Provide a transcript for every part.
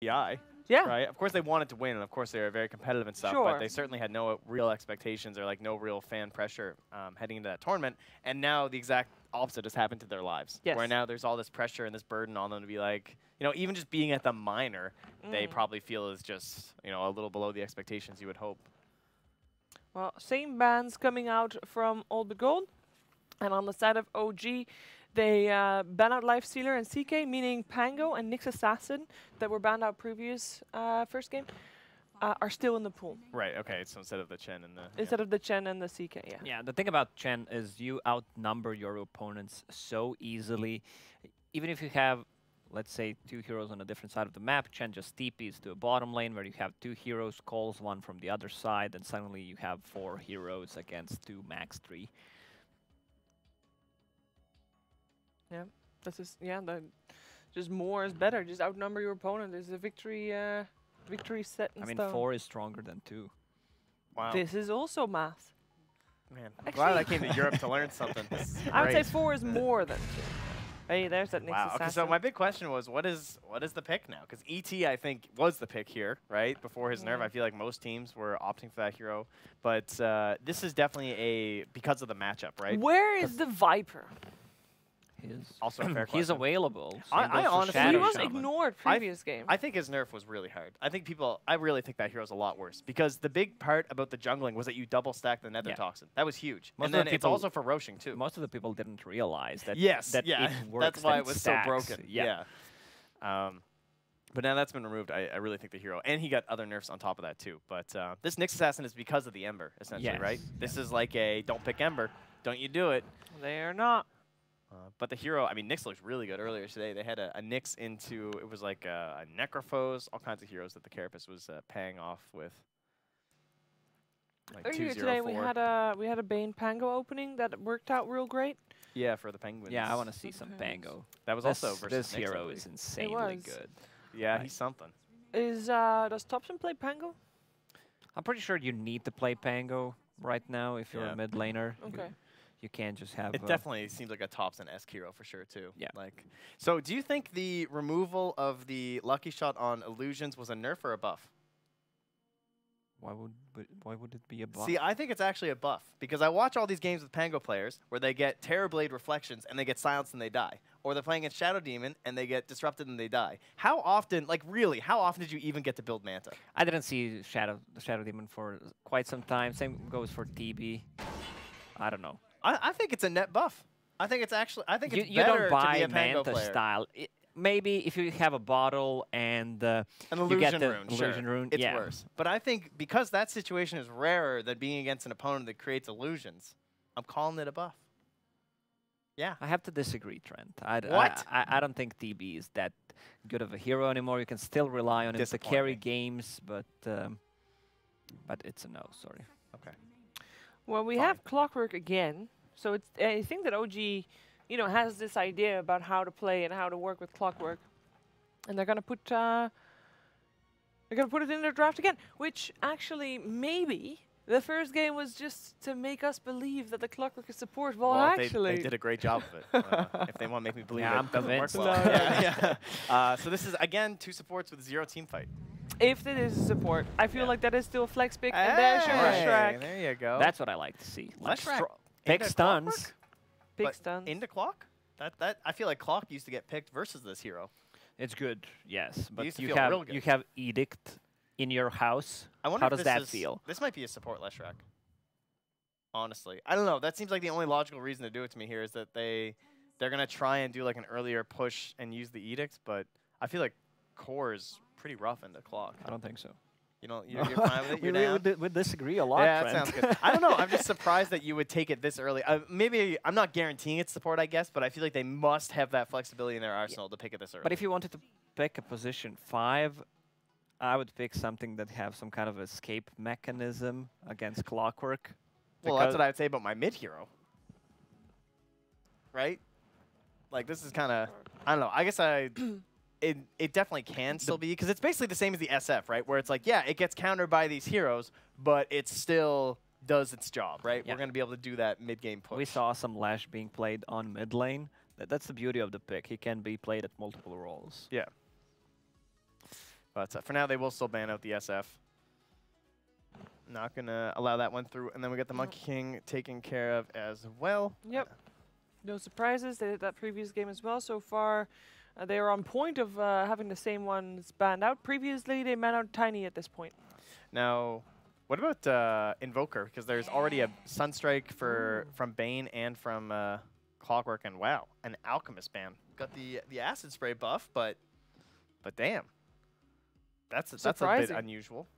PI. Yeah. Right. Of course, they wanted to win, and of course, they were very competitive and stuff. Sure. But they certainly had no real expectations or like no real fan pressure heading into that tournament. And now the exact opposite has happened to their lives. Yes. Where now there's all this pressure and this burden on them to be like, you know, even just being at the minor, they probably feel is just, you know, a little below the expectations you would hope. Well, same bans coming out from All But Gold, and on the side of OG. They ban out Lifestealer and CK, meaning Pango and Nyx Assassin that were banned out previous first game, are still in the pool. Right, okay, so instead of the Chen and the... Instead of the Chen and the CK, yeah. Yeah, the thing about Chen is you outnumber your opponents so easily. Even if you have, let's say, 2 heroes on a different side of the map, Chen just TPs to a bottom lane where you have 2 heroes, calls one from the other side, and suddenly you have 4 heroes against 2, max 3. Yeah, that's just just more is better. Just outnumber your opponent. There's a victory set in I mean, stone. 4 is stronger than 2. Wow. This is also math. Man, I'm glad I came to Europe to learn something. I would say 4 is more than 2. Hey, there's that Nyx Wow. Okay, so Assassin. my big question was, what is the pick now? Because ET, I think, was the pick here, right? Before his nerf, I feel like most teams were opting for that hero. But this is definitely because of the matchup, right? Where is the Viper? Also a fair He's question. available. I honestly- He Shadow was Shaman. ignored previous game. I think his nerf was really hard. I really think that hero's a lot worse. Because the big part about the jungling was that you double stack the Nether Toxin. That was huge. Most and of the then it's people- also for roshing, too. Most of the people didn't realize that. Yes, that yeah. it works. That's why that it was stacks. so broken. Yeah. But now that's been removed, I really think the hero. And he got other nerfs on top of that, too. But this Nyx Assassin is because of the Ember, essentially, Yes. right? This is like a, don't pick Ember. Don't you do it. They are not. But the hero, I mean, Nyx looked really good earlier today. They had a Nyx into, it was like a Necrophos, all kinds of heroes that the Carapace was paying off with. Like Earlier 2-0-4. today we had a Bane Pango opening that worked out real great. Yeah, for the Penguins. Yeah, I want to see some Pango. That was This, also versus this Nyx, I hero believe. is insanely was. good. Yeah, he's something. Does Thompson play Pango? I'm pretty sure you need to play Pango right now if you're Yeah. a mid laner. Okay. You can't just have. It definitely seems like a Thompson-esque hero for sure, too. Yeah. Like, so do you think the removal of the lucky shot on illusions was a nerf or a buff? Why would it be a buff? See, I think it's actually a buff because I watch all these games with Pango players where they get Terrorblade reflections and they get silenced and they die. Or they're playing against Shadow Demon and they get disrupted and they die. How often, like really, how often did you even get to build Manta? I didn't see the Shadow Demon for quite some time. Same goes for TB. I don't know. I think it's a net buff. I think it's actually, I think it's You better don't buy to be a Pango Manta player. style. Maybe if you have a bottle and An you illusion get the rune, illusion sure. rune, It's yeah. worse. But I think because that situation is rarer than being against an opponent that creates illusions, I'm calling it a buff. Yeah. I have to disagree, Trent. What? I don't think TB is that good of a hero anymore. You can still rely on him to carry games, but it's a no. Sorry. Okay. Well, we have Clockwork again, so it's. I think that OG, has this idea about how to play and how to work with Clockwork, and they're gonna put it in their draft again. Which actually maybe the first game was just to make us believe that the Clockwork is support. Well, actually, they did a great job of it. If they want to make me believe Yeah, it I'm doesn't work convinced. well. No, yeah. So this is again 2 supports with 0 team fight. if it is a support, I feel like that is still a flex pick. And there's your Hey, Shrek. there you go. That's what I like to see. Like Leshrac pick into stuns. Clockwork? Pick But stuns. into Clock? That I feel like Clock used to get picked versus this hero. It's good, yes, but used to you feel real good. have Edict in your house. I wonder How if does this that is, feel? This might be a support Leshrac. Honestly, I don't know. That seems like the only logical reason to do it to me here is that they're gonna try and do like an earlier push and use the Edict, but I feel like Core is pretty rough into Clock. I don't think so. You know, you're fine with it. You're down. We disagree a lot. Yeah, that Trent. sounds good. I don't know. I'm just surprised that you would take it this early. Maybe I'm not guaranteeing it's support, I guess, but I feel like they must have that flexibility in their arsenal to pick it this early. But if you wanted to pick a position 5, I would pick something that have some kind of escape mechanism against Clockwork. well, that's what I would say about my mid hero, right? Like this is kind of, I don't know. I guess it definitely can still be because it's basically the same as the SF, right? Where it's like, yeah, it gets countered by these heroes, but it still does its job, right? Yeah. We're going to be able to do that mid-game push. We saw some Lash being played on mid lane. That's the beauty of the pick. He can be played at multiple roles. Yeah. But for now, they will still ban out the SF. Not going to allow that one through. And then we got the Monkey King taken care of as well. Yep. No surprises. They did that previous game as well. So far, they are on point of having the same ones banned out. Previously, they banned out Tiny at this point. Now, what about Invoker? Because there's already a Sunstrike from Bane and from Clockwork. And wow, an Alchemist ban. Got the Acid Spray buff, but damn. That's a bit unusual.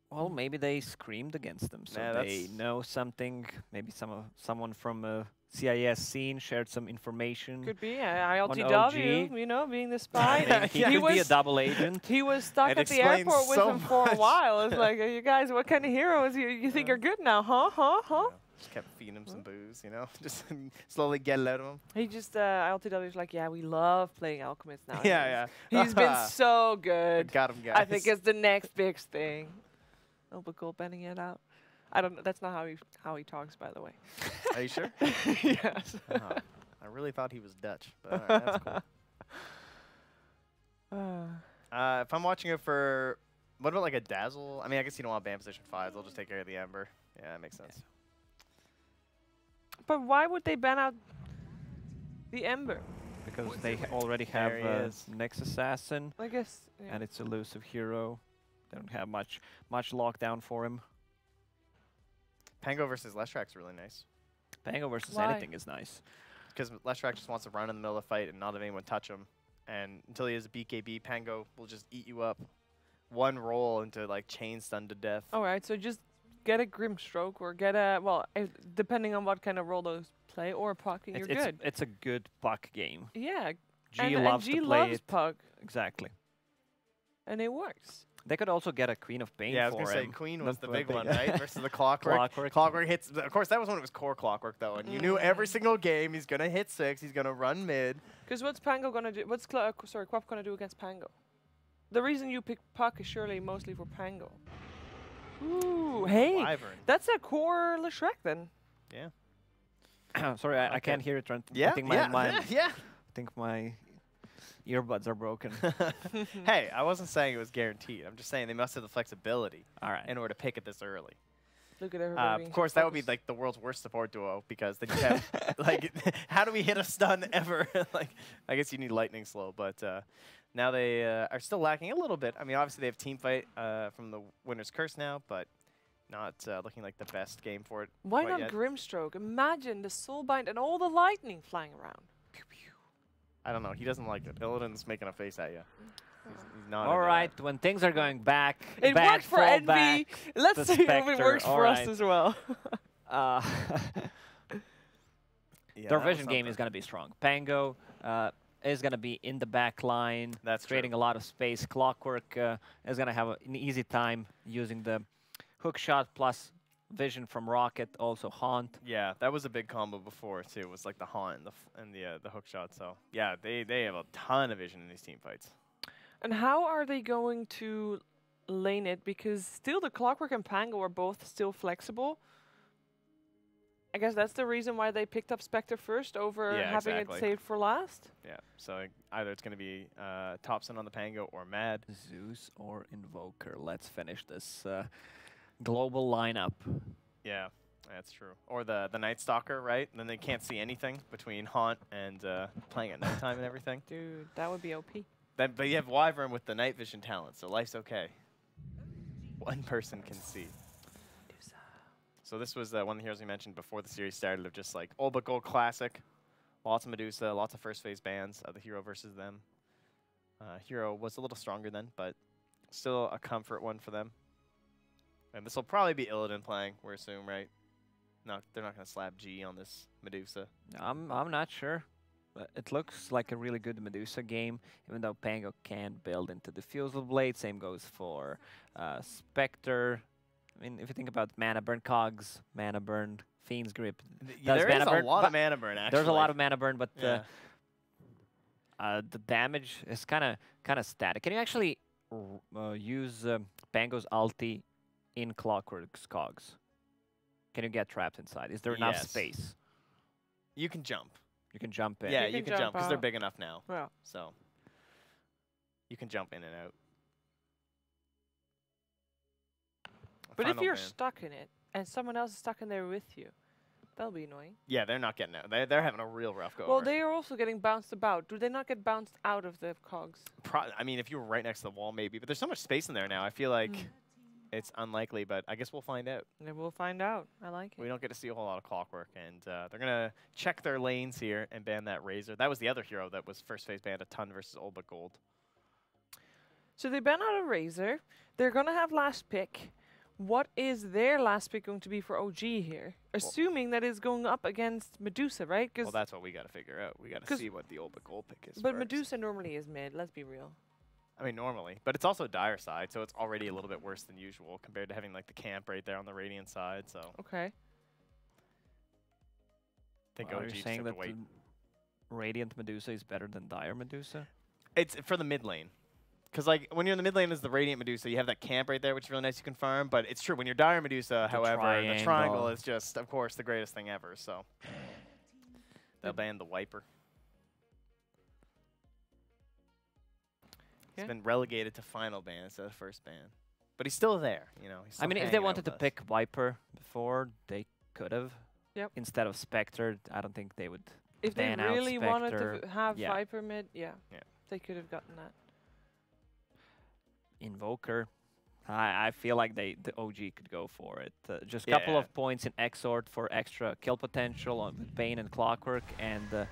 Well, maybe they screamed against them, so they know something. Maybe someone from CIS scene shared some information. Could be ILTW, you know, being the spy. I mean, he could be a double agent. He was stuck at the airport with him for a while. It's like, you guys, what kind of heroes you think are good now, huh? Yeah, just kept feeding him some booze, you know, just slowly get it out of him. He just ILTW is like, yeah, we love playing Alchemist now. Yeah. He's been so good. Got him, guys. I think it's the next big thing. Oh, but goal banning it out. I don't know. That's not how he talks, by the way. Are you sure? Yes. I really thought he was Dutch, but all right, that's cool. If I'm watching it for, what about like a Dazzle? I mean, I guess you don't want ban position 5s. They'll just take care of the Ember. Yeah, that makes sense. But why would they ban out the Ember? Because they already have Next Assassin. I guess. Yeah. And it's elusive hero. They don't have much lockdown for him. Pango versus Leshrac is really nice. Pango versus anything is nice. Because Leshrac just wants to run in the middle of the fight and not have anyone touch him. And until he has a BKB, Pango will just eat you up. One roll into like chain stun to death. Alright, so just get a Grimstroke or get a, well, depending on what kind of role those play, or a Puck and you're good. It's a good Puck game. Yeah. G loves to play it. Puck. Exactly. And it works. They could also get a Queen of Pain for him. Yeah, I was going to say, Queen was the big one, right? Versus the Clockwork. Clockwork hits, of course, that was when it was core Clockwork, though. And you knew every single game he's going to hit 6, he's going to run mid. Because what's Pango going to do? What's Quap going to do against Pango? The reason you pick Puck is surely mostly for Pango. Ooh, hey, Wyvern. That's a core Leshrac then. Yeah. Sorry, I can't hear it. Yeah, I think yeah. I think my earbuds are broken. Hey, I wasn't saying it was guaranteed. I'm just saying they must have the flexibility in order to pick it this early. Look at everybody. Of course, that would be like the world's worst support duo because then you have like, how do we hit a stun ever? Like, I guess you need lightning slow, but now they are still lacking a little bit. I mean, obviously they have team fight from the Winner's Curse now, but not looking like the best game for it. Why not Grimstroke? Imagine the Soulbind and all the lightning flying around. I don't know. He doesn't like it. Illidan's making a face at you. He's not. All right, when things are going back, it worked for Envy. Let's see if it works for us as well. Their vision game is going to be strong. Pango is going to be in the back line, creating a lot of space. Clockwork is going to have an easy time using the hook shot plus vision from Rocket, also Haunt. Yeah, that was a big combo before too. It was like the Haunt and the hook shot. So yeah, they have a ton of vision in these team fights. And how are they going to lane it? Because still the Clockwork and Pango are both still flexible. I guess that's the reason why they picked up Spectre first over having it saved for last. Yeah, so either it's going to be Thompson on the Pango or Mad. Zeus or Invoker. Let's finish this global lineup. Yeah, that's true. Or the Night Stalker, right? And then they can't see anything between Haunt and playing at nighttime and everything. Dude, that would be OP. But you have Wyvern with the night vision talent, so life's okay. One person can see. Medusa. So this was one of the heroes we mentioned before the series started of just like all but gold classic. Lots of Medusa, lots of first phase bans of the hero versus them. Hero was a little stronger then, but still a comfort one for them. And this will probably be Illidan playing, we assume, right? No, they're not going to slap G on this Medusa. I'm not sure. But it looks like a really good Medusa game, even though Pango can build into Diffusal Blade. Same goes for Spectre. I mean, if you think about Mana Burn, Cogs, Mana Burn, Fiend's Grip. There is a lot of Mana Burn, actually. There's a lot of Mana Burn, but the damage is kind of static. Can you actually use Pango's ulti in Clockwork's Cogs? Can you get trapped inside? Is there enough space? You can jump. You can jump in. Yeah, you can jump because they're big enough now. Yeah. So you can jump in and out. But if final you're ban. stuck in it and someone else is stuck in there with you, that'll be annoying. Yeah, they're not getting out. They're having a real rough go. Well, they are also getting bounced about. Do they not get bounced out of the cogs? I mean, if you were right next to the wall, maybe. But there's so much space in there now. I feel like it's unlikely, but I guess we'll find out. And we'll find out. I like it. We don't get to see a whole lot of clockwork, and they're going to check their lanes here and ban that Razor. That was the other hero that was first phase banned a ton versus Old but Gold. So they ban out a Razor. They're going to have last pick. What is their last pick going to be for OG here? Assuming that it's going up against Medusa, right? Well, that's what we got to figure out. We got to see what the Old but Gold pick is But first. Medusa normally is mid, let's be real. I mean, normally. But it's also dire side, so it's already a little bit worse than usual compared to having like the camp right there on the Radiant side, so. Okay. I think Are OG you just saying have that to wait. Radiant Medusa is better than Dire Medusa? It's for the mid lane. Because like when you're in the mid lane as the Radiant Medusa, you have that camp right there, which is really nice to confirm. But it's true, when you're Dire Medusa, however, the triangle is just, of course, the greatest thing ever. So they'll ban the Wiper. He's been relegated to final ban instead of first ban. But he's still there, you know. He's I mean, if they wanted to pick Viper before, they could have. Yep. Instead of Spectre, I don't think they would If they ban out really wanted Spectre. to have Yeah. Viper mid, they could have gotten that. Invoker. I feel like the OG could go for it. Just a couple of points in Exort for extra kill potential on Bane and Clockwork, and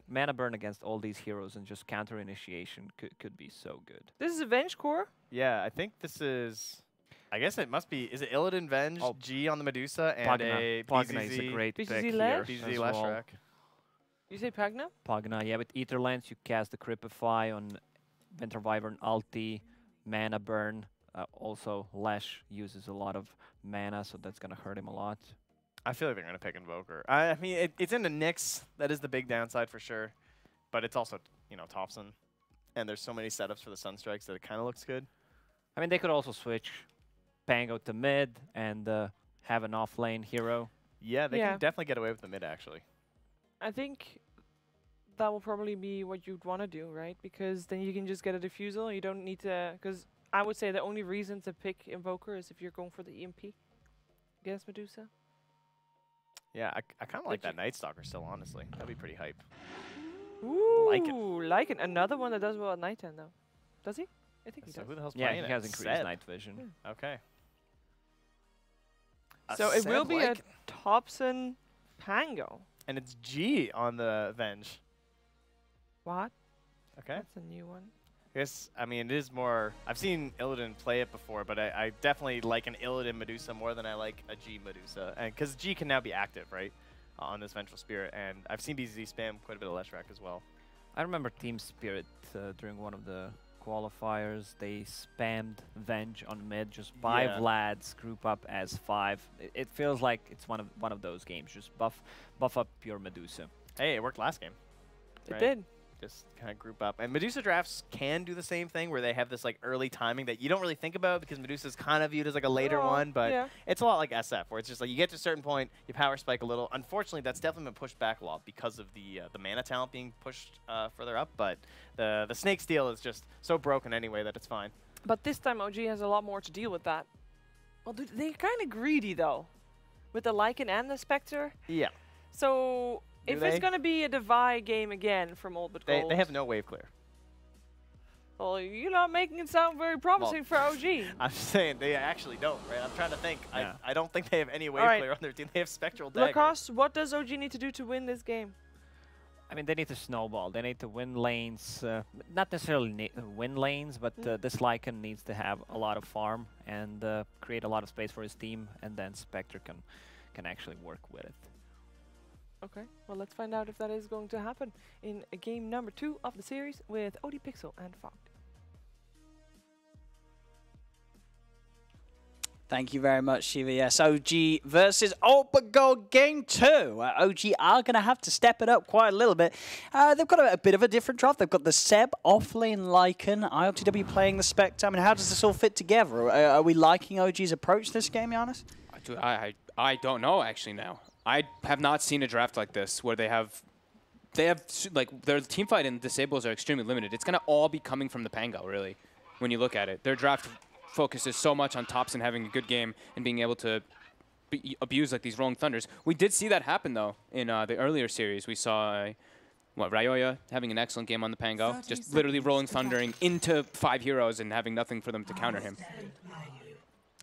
mana burn against all these heroes, and just counter initiation could be so good. This is a Venge core? Yeah, I think this is. I guess it must be. Is it Illidan Venge, G on the Medusa, and a Pagna is a great pick here BZZ as well. Leshrac. You say Pagna? Pagna, yeah, with Ether Lens you cast the Cripify on Winter Wyvern ulti, mana burn. Also, Lesh uses a lot of mana, so that's gonna hurt him a lot. I feel like they're gonna pick Invoker. I mean, it's in the Nyx. That is the big downside for sure, but it's also Thompson, and there's so many setups for the Sunstrikes that it kind of looks good. I mean, they could also switch Pango to mid and have an off-lane hero. Yeah, they can definitely get away with the mid, actually. I think that will probably be what you'd want to do, right? Because then you can just get a Diffusal. You don't need to... Because I would say the only reason to pick Invoker is if you're going for the EMP against Medusa. Yeah, I kind of like that Night Stalker still, honestly. That'd be pretty hype. Ooh, like it. Another one that does well at nighttime, though. Does he? I think he does. Who the hell's Yeah, playing he has increased Zed. night vision. Okay. So it will be a Thompson Pango. And it's G on the Venge. What? Okay. That's a new one. Yes, I mean, it is more... I've seen Illidan play it before, but I definitely like an Illidan Medusa more than I like a G Medusa. And because G can now be active, right, on this Vengeful Spirit. And I've seen BZZ spam quite a bit of Leshrac as well. I remember Team Spirit during one of the qualifiers. They spammed Venge on mid, just 5 lads group up as 5. It feels like it's one of those games. Just buff up your Medusa. Hey, it worked last game. It did. Just kind of group up. And Medusa drafts can do the same thing where they have this like early timing that you don't really think about because Medusa is kind of viewed as like a later one, but it's a lot like SF where it's just like you get to a certain point, you power spike a little. Unfortunately, that's definitely been pushed back a lot because of the mana talent being pushed further up, but the Snake Steel is just so broken anyway that it's fine. But this time OG has a lot more to deal with that. Well, they're kind of greedy though, with the Lycan and the Spectre. Yeah. So... If it's going to be a divide game again from Old but Gold... They have no wave clear. Well, you're not making it sound very promising for OG. I'm just saying, they actually don't, right? I'm trying to think. Yeah. I don't think they have any wave clear on their team. They have Spectral Dagger. Lacoste, what does OG need to do to win this game? I mean, they need to snowball. They need to win lanes. Not necessarily win lanes, but this Lycan needs to have a lot of farm and create a lot of space for his team, and then Spectre can actually work with it. Okay, well, let's find out if that is going to happen in game number 2 of the series with OD Pixel and Fogged. Thank you very much, Shiva. Yes, OG versus Old but Gold game 2. OG are going to have to step it up quite a little bit. They've got a bit of a different draft. They've got the Seb offlane Lycan, ILTW playing the Spectre. I mean, how does this all fit together? Are we liking OG's approach this game, Giannis? I don't know, actually, now. I have not seen a draft like this where they have like their team fight and disables are extremely limited. It's gonna all be coming from the Pango, really. when you look at it. Their draft focuses so much on Thompson having a good game and being able to abuse like these rolling thunders. We did see that happen though in the earlier series. We saw Ryoya having an excellent game on the Pango, just literally rolling thundering into 5 heroes and having nothing for them to counter him.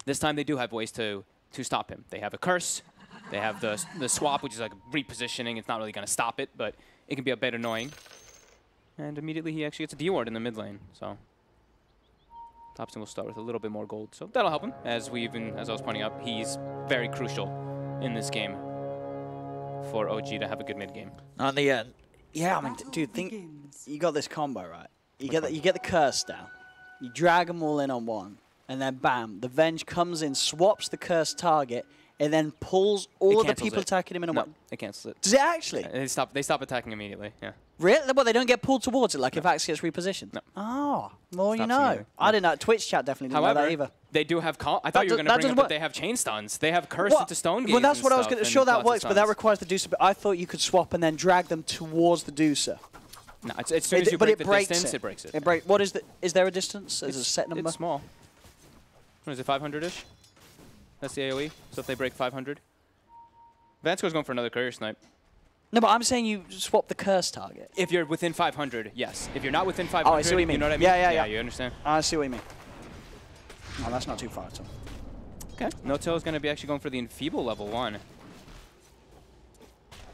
This time they do have ways to stop him. They have a curse. They have the swap, which is like repositioning. It's not really going to stop it, but it can be a bit annoying. And immediately he actually gets a D-ward in the mid lane. So Thompson will start with a little bit more gold. So that'll help him. As I was pointing out, he's very crucial in this game for OG to have a good mid game. On the end. Yeah, I mean, dude, think you got this combo, right? You get the curse down. You drag them all in on one, and then bam, the Venge comes in, swaps the curse target, and then pulls all the people attacking him in a one. It cancels it. Does it actually? Yeah, they stop attacking immediately. Yeah. Really? Well, they don't get pulled towards it like if Axe gets repositioned? No. Oh, more you know. I didn't know. Twitch chat definitely didn't know that either. They do have I thought you were going to bring up that they have chain stuns. They have curse into stone games. Well, that's what I was going to. Sure, that works, but that requires the Medusa. But I thought you could swap and then drag them towards the Medusa. No, as soon as you break the distance, it breaks it. What is the? Is there a distance? Is it a set number? It's small. What is it, 500-ish? That's the AoE. So if they break 500. Vansco's going for another courier snipe. No, but I'm saying you swap the curse target. If you're within 500, yes. If you're not within 500, I see what you mean. You know what I mean? Yeah. You understand? I see what you mean. Oh, that's not too far at all. Okay. No-Tail is going to be actually going for the Enfeeble level 1.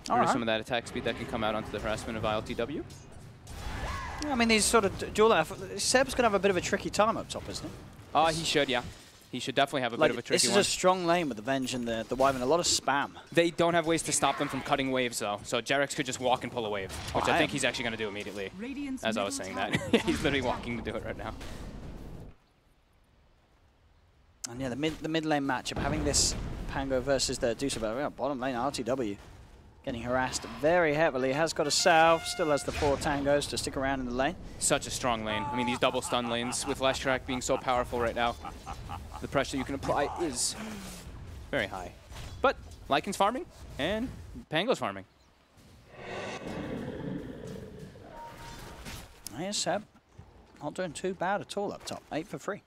Some of that attack speed that can come out onto the harassment of ILTW. Yeah, I mean, these sort of dual... Seb's going to have a bit of a tricky time up top, isn't he? He should, yeah. He should definitely have a bit of a tricky one. This is a strong lane with the Venge and the Wyvern, a lot of spam. They don't have ways to stop them from cutting waves, though. So Gerak could just walk and pull a wave, which I think he's actually going to do immediately, as I was saying that. He's literally walking to do it right now. And yeah, the mid lane matchup, having this Pango versus the Medusa, but bottom lane RTW getting harassed very heavily. Has got a salve, still has the 4 tangos to stick around in the lane. Such a strong lane. I mean, these double stun lanes with Leshrac being so powerful right now, the pressure you can apply is very high. But Lycan's farming and Pango's farming. Here's Seb. Not doing too bad at all up top. 8 for 3.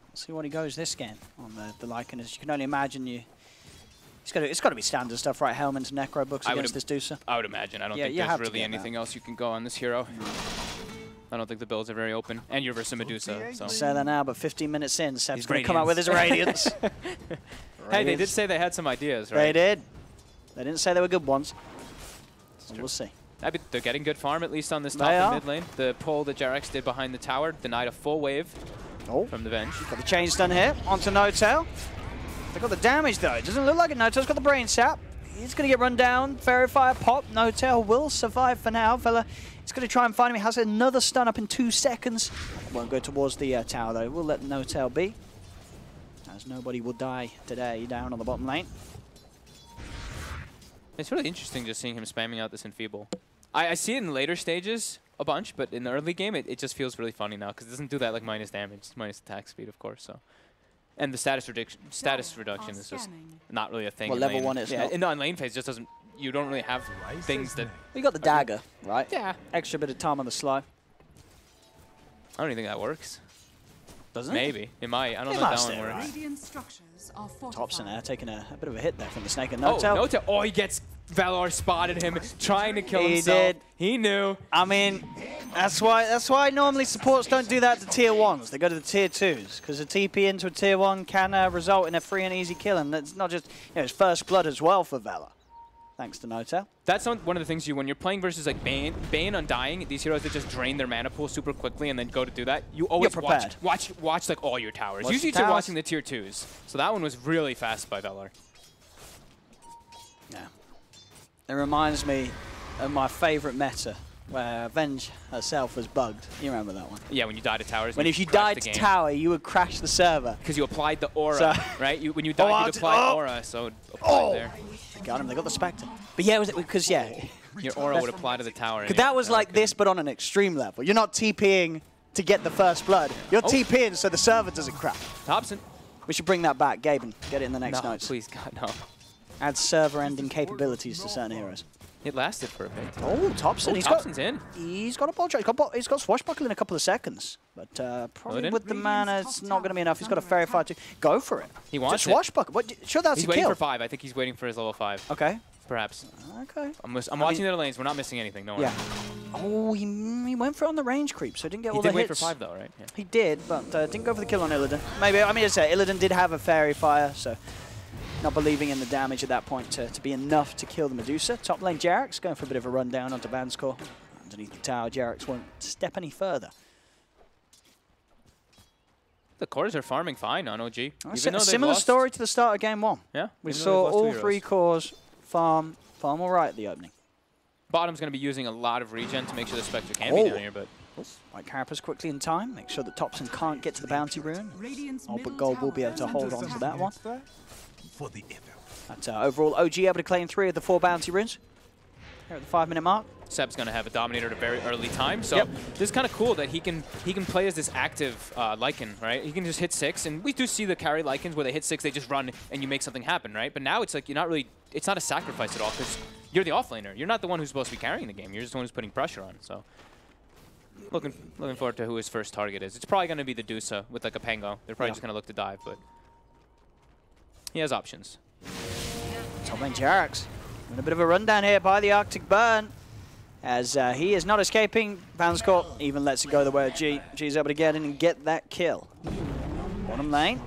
Let's see what he goes this game on the Lycan. As you can only imagine, it's got to be standard stuff, right? Helmers, Necro books against this Medusa. I would imagine. I don't think there's really anything else you can go on this hero. I don't think the builds are very open. And you're versus Medusa. So. Say that now, but 15 minutes in, Seb's going to come out with his Radiance. Hey, they did say they had some ideas, right? They did. They didn't say they were good ones. So we'll see. They're getting good farm, at least on this top and mid lane. The pull that Gerak did behind the tower denied a full wave from the Venge. Got the chains done here. Onto No-Tail. They got the damage, though. It doesn't look like it. No-Tail's got the brain sap. He's going to get run down. Fairy Fire pop. No-Tail will survive for now. Vela is going to try and find him. He has another stun up in 2 seconds. Won't go towards the tower, though. We'll let No-Tail be, as nobody will die today down on the bottom lane. It's really interesting just seeing him spamming out this Enfeeble. I see it in later stages a bunch, but in the early game, it just feels really funny now because it doesn't do that like minus damage, minus attack speed, of course. So, and the status reduction is just not really a thing. Well, level 1 is not. In the lane phase, just doesn't. You don't really have things that. You got the dagger, right? Yeah. Extra bit of time on the sly. I don't even think that works. Doesn't it? Maybe it might. I don't know if that one works. Thompson there taking a bit of a hit there from the Snake and No-Tail. No-Tail. Oh, he gets Valor spotted him trying to kill himself. He did. He knew. I mean, that's why normally supports don't do that to tier 1s. They go to the tier 2s because a TP into a tier 1 can result in a free and easy kill, and it's not just it's first blood as well for Valor. Thanks to No-Tail. That's one of the things when you're playing versus like Bane Undying, these heroes that just drain their mana pool super quickly and then go to do that. You always watch like all your towers. Usually you're watching the tier 2s. So that one was really fast by Valor. Yeah. It reminds me of my favorite meta where Venge herself was bugged. You remember that one? Yeah, when you died to towers. When if you died to tower, you would crash the server. Because you applied the aura, right? When you died, you'd apply aura, so it applied there. Got him. They got the Spectre. But yeah, was it because your aura would apply to the tower. Because that was like this, but on an extreme level. You're not TPing to get the first blood. You're TPing so the server doesn't crash. Thompson. We should bring that back, Gaben. Get it in the next notes. Please, God, no. Add server-ending capabilities to certain heroes. It lasted for a bit. Oh, Topson. Topson's in. He's got a ball trap. He's got Swashbuckle in a couple of seconds. But probably Illidan? with the mana, it's not going to be enough. He's got a Fairy Fire too. Go for it. He wants it. Swashbuckle. What? Sure, that's He's a waiting kill. for 5. I think he's waiting for his level 5. Okay. Perhaps. Okay. I'm watching the lanes. We're not missing anything. Don't worry. Yeah. Oh, he went for it on the range creep, so he didn't get all the hits. He did wait for 5 though, right? Yeah. He did, but didn't go for the kill on Illidan. Maybe, I mean, as I say, Illidan did have a Fairy Fire, so not believing in the damage at that point to be enough to kill the Medusa. Top lane, Gerak's going for a bit of a rundown onto Vanskor. Underneath the tower, Gerak's won't step any further. The cores are farming fine on OG. Even A similar story to the start of game 1. Yeah. We saw all 3 cores farm all right at the opening. Bottom's going to be using a lot of regen to make sure the Spectre can be down here, but... Right, Carapace quickly in time. Make sure that Topson can't get to the bounty rune. But Gold will be able to hold on to that one. But overall, OG able to claim 3 of the 4 bounty runes. Here at the 5-minute mark. Seb's going to have a Dominator at a very early time, so this is kind of cool that he can play as this active Lycan, right? He can just hit 6, and we do see the carry Lycans where they hit 6, they just run, and you make something happen, right? But now it's like you're not really, it's not a sacrifice at all, because you're the offlaner. You're not the one who's supposed to be carrying the game. You're just the one who's putting pressure on, so... Looking forward to who his first target is. It's probably going to be the Medusa with like a Pango. They're probably just going to look to dive, but he has options. Top lane Gerak's doing a bit of a rundown here by the Arctic Burn. As he is not escaping. Vanskor even lets it go the way of G. G's able to get in and get that kill. Bottom lane,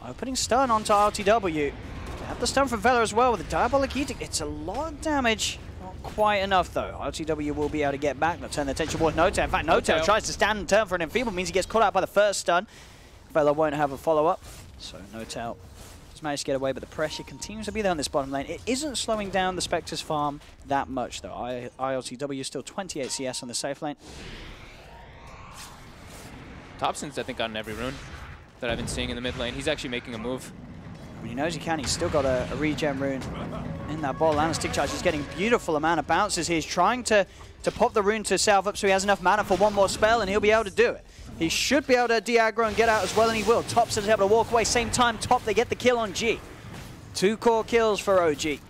opening stun onto RTW. They have the stun from Vela as well with the Diabolic Edict. It's a lot of damage. Not quite enough though. RTW will be able to get back. They'll turn their attention towards Notail. In fact, Notail tries to stand and turn for an enfeeble. Means he gets caught out by the first stun. Vela won't have a follow-up. So Notail has managed to get away, but the pressure continues to be there on this bottom lane. It isn't slowing down the Spectre's farm that much though. ILTW is still 28 CS on the safe lane. Topson's, I think, gotten every rune that I've been seeing in the mid lane. He's actually making a move. When he knows he can, he's still got a regen rune in that ball. And a stick charge. He's getting a beautiful amount of bounces. He's trying to pop the rune to salve up so he has enough mana for one more spell, and he'll be able to do it. He should be able to de-aggro and get out as well, and he will. Topson's able to walk away. Same time, Top, they get the kill on G. 2 core kills for OG. He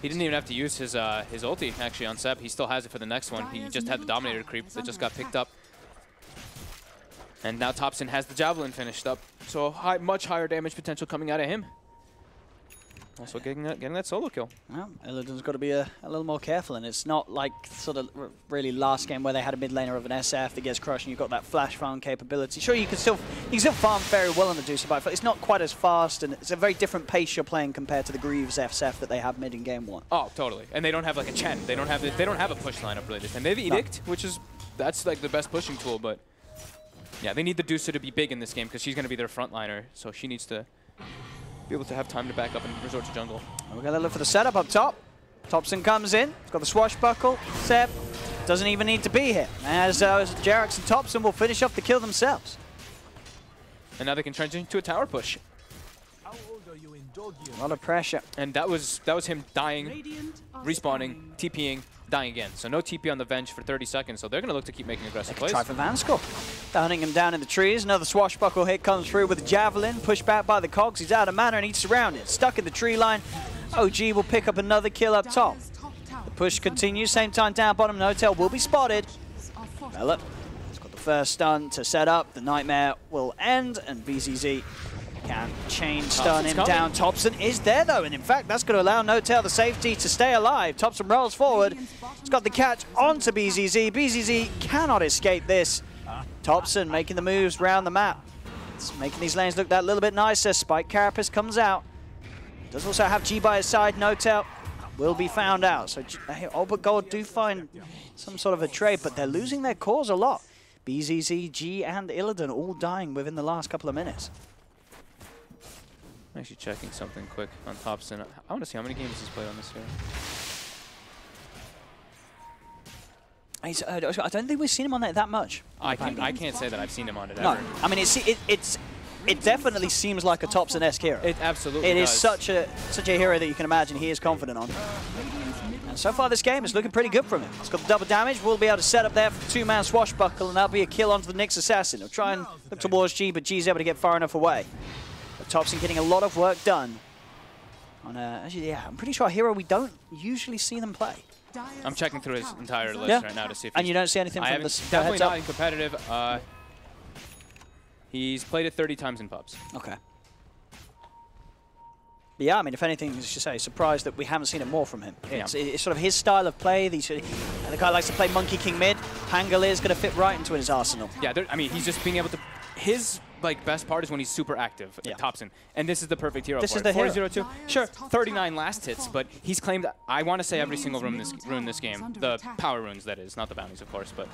didn't even have to use his ulti, actually, on Seb. He still has it for the next one. He just had the Dominator creep that just got picked up. And now Topson has the Javelin finished up. So much higher damage potential coming out of him. Also getting that solo kill. Well, Illidan's got to be a little more careful, and it's not like sort of really last game where they had a mid laner of an SF that gets crushed and you've got that flash farm capability. Sure, you can still farm very well on the Medusa, but it's not quite as fast, and it's a very different pace you're playing compared to the Greaves SF that they have mid in game 1. Oh, totally. And they don't have like a Chen. They don't have a push lineup really. And they have Edict, that's like the best pushing tool, but yeah, they need the Medusa to be big in this game because she's going to be their frontliner, so she needs to be able to have time to back up and resort to jungle. We're going to look for the setup up top. Topson comes in. He's got the swashbuckle. Seb doesn't even need to be here. As Jerax and Topson will finish off the kill themselves. And now they can transition to a tower push. A lot of pressure. And that was him dying, respawning, TPing, dying again. So no TP on the Venge for 30 seconds, so they're going to look to keep making aggressive plays. Try for Vanskor. Hunting him down in the trees. Another swashbuckle hit comes through with a Javelin. Pushed back by the Cogs. He's out of mana and he's surrounded. Stuck in the tree line. OG will pick up another kill up top. The push continues. Same time down bottom. Notail will be spotted. Vela has got the first stun to set up. The Nightmare will end, and BZZ can chain stun him down. Topson is there though, and in fact that's going to allow Notail the safety to stay alive. Topson rolls forward. He's got the catch onto BZZ. BZZ cannot escape this. Topson making the moves around the map. It's making these lanes look that little bit nicer. Spike Carapace comes out. Does also have G by his side. Notail will be found out. So but Gold do find some sort of a trade, but they're losing their cores a lot. BZZ, G, and Illidan all dying within the last couple of minutes. I'm actually checking something quick on Topson. I want to see how many games he's played on this year. I don't think we've seen him on that much. I can't say that I've seen him on it no. ever. I mean, it definitely seems like a Topson-esque hero. It absolutely does. It is such a hero that you can imagine he is confident on. And so far this game is looking pretty good from him. He's got the double damage. We'll be able to set up there for the 2-man swashbuckle, and that'll be a kill onto the Nyx Assassin. He'll try and look towards G, but G's able to get far enough away. But Topson getting a lot of work done. On actually, yeah, I'm pretty sure a hero we don't usually see them play. I'm checking through his entire list right now to see if And you don't see anything from the definitely not in competitive. He's played it 30 times in pubs. Okay. But yeah, I mean, if anything, as you say, surprised that we haven't seen it more from him. It's sort of his style of play. The guy likes to play Monkey King mid. Pangolier is going to fit right into his arsenal. Yeah, I mean, he's just being able to... His best part is when he's super active, Thompson. And this is the perfect hero this for is it. The 4-0-2. Sure, 39 last hits, but he's claimed, I want to say every single rune in this game. The power runes, that is, not the bounties, of course, but...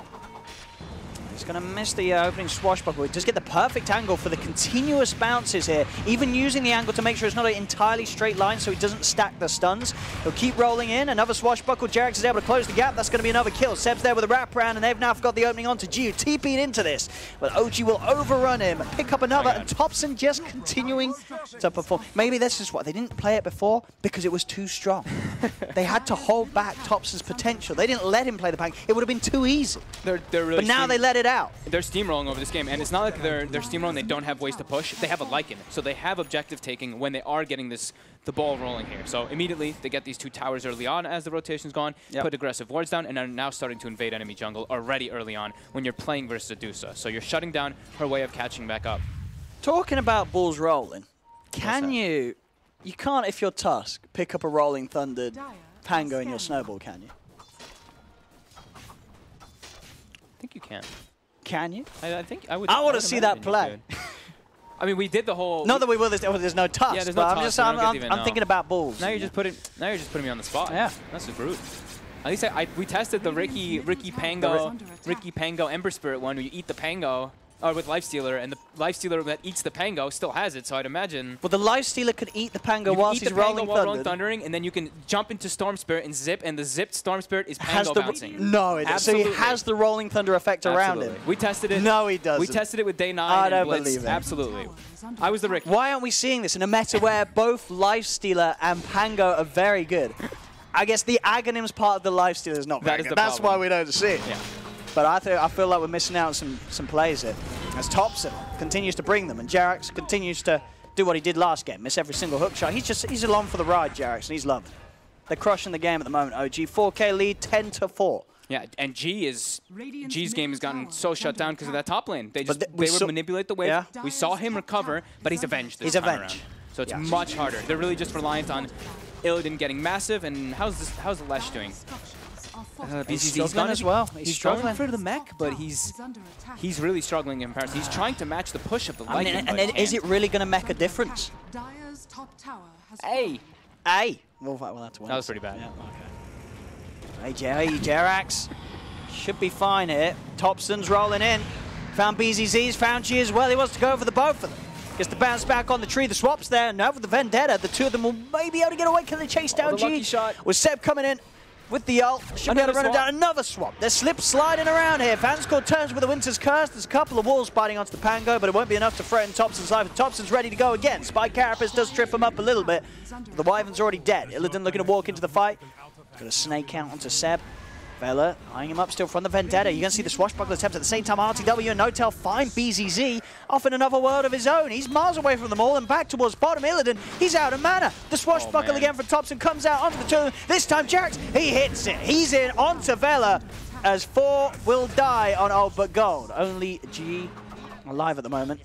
He's going to miss the opening swashbuckle. It does get the perfect angle for the continuous bounces here, even using the angle to make sure it's not an entirely straight line so he doesn't stack the stuns. He'll keep rolling in. Another swashbuckle. Gerak is able to close the gap. That's going to be another kill. Seb's there with a wraparound, and they've now got the opening onto Giu. TP'd into this, but OG will overrun him, pick up another, and Thompson just continuing to perform. Maybe this is what they didn't play it before because it was too strong. They had to hold back Thompson's potential. They didn't let him play the Pang. It would have been too easy. They're really but now they let it out. They're steamrolling over this game, and it's not like they're steamrolling. They don't have ways to push. They have a Lycan, so they have objective taking when they are getting the ball rolling here. So immediately they get these 2 towers early on as the rotation's gone, put aggressive wards down, and are now starting to invade enemy jungle already early on when you're playing versus Medusa. So you're shutting down her way of catching back up. Talking about balls rolling, can you can't, if you're Tusk, pick up a Rolling Thunder Pango in your snowball, can you? I think you can. Can you? I think I would. I want to see that play. I mean, we did the whole. Not that we will. There's no Tusk. Yeah, there's no Tusk. I'm thinking about balls. Now you're just putting me on the spot. Yeah, that's just rude. At least we tested the Ricky Pango Ember Spirit one where you eat the Pango. Or with Lifestealer, and the Lifestealer that eats the Pango still has it, so I'd imagine... Well, the Lifestealer could eat the Pango whilst he's rolling thundering, and then you can jump into Storm Spirit and zip, and the zipped Storm Spirit is Pango bouncing. No, it doesn't. So he has the Rolling Thunder effect around him. We tested it. No, he doesn't. We tested it with Day 9 I and don't Blitz. believe it. Absolutely. I was the Ricky. Why aren't we seeing this in a meta where both Lifestealer and Pango are very good? I guess the Aghanim's part of the Lifestealer is not very good. That's why we don't see it. Yeah. But I feel like we're missing out on some plays here. As Thompson continues to bring them, and Gerak continues to do what he did last game, miss every single hook shot. He's along for the ride, Gerak, and he's loving it. They're crushing the game at the moment, OG. 4K lead, 10-4. Yeah, and G's game has gotten so shut down because of that top lane. They would manipulate the wave. Yeah. We saw him recover, but he's avenged this time around. So it's much harder. They're really just reliant on Illidan getting massive, and how's the Lesh doing? He's struggling as well. He's struggling for the mech, but he's really struggling in comparison. He's trying to match the push of the Lycan. And then is it really going to make a difference? Hey. Well, that's one. That was pretty bad. Yeah, okay. Hey, Jerax should be fine here. Thompson's rolling in. Found BZZs, found G as well. He wants to go for the both of them. Gets the bounce back on the tree. The swap's there. Now with the Vendetta, the two of them will maybe be able to get away. Can they chase down G? With Seb coming in with the ult, should be able to run him down. Another swap. They're sliding around here. Vanscore turns with the Winter's Curse. There's a couple of walls biting onto the Pango, but it won't be enough to threaten Thompson's life. Thompson's ready to go again. Spike Carapace does trip him up a little bit. The Wyvern's already dead. Illidan looking to walk into the fight. Got a snake count onto Seb. Vela eyeing him up still from the Vendetta. You're going to see the swashbuckler attempts at the same time. RTW and Notel find BZZ off in another world of his own. He's miles away from them all and back towards bottom. Illidan, he's out of mana. The swashbuckle again from Thompson comes out onto the two. This time Gerak, he hits it. He's in onto Vela as 4 will die on Old But Gold. Only G alive at the moment.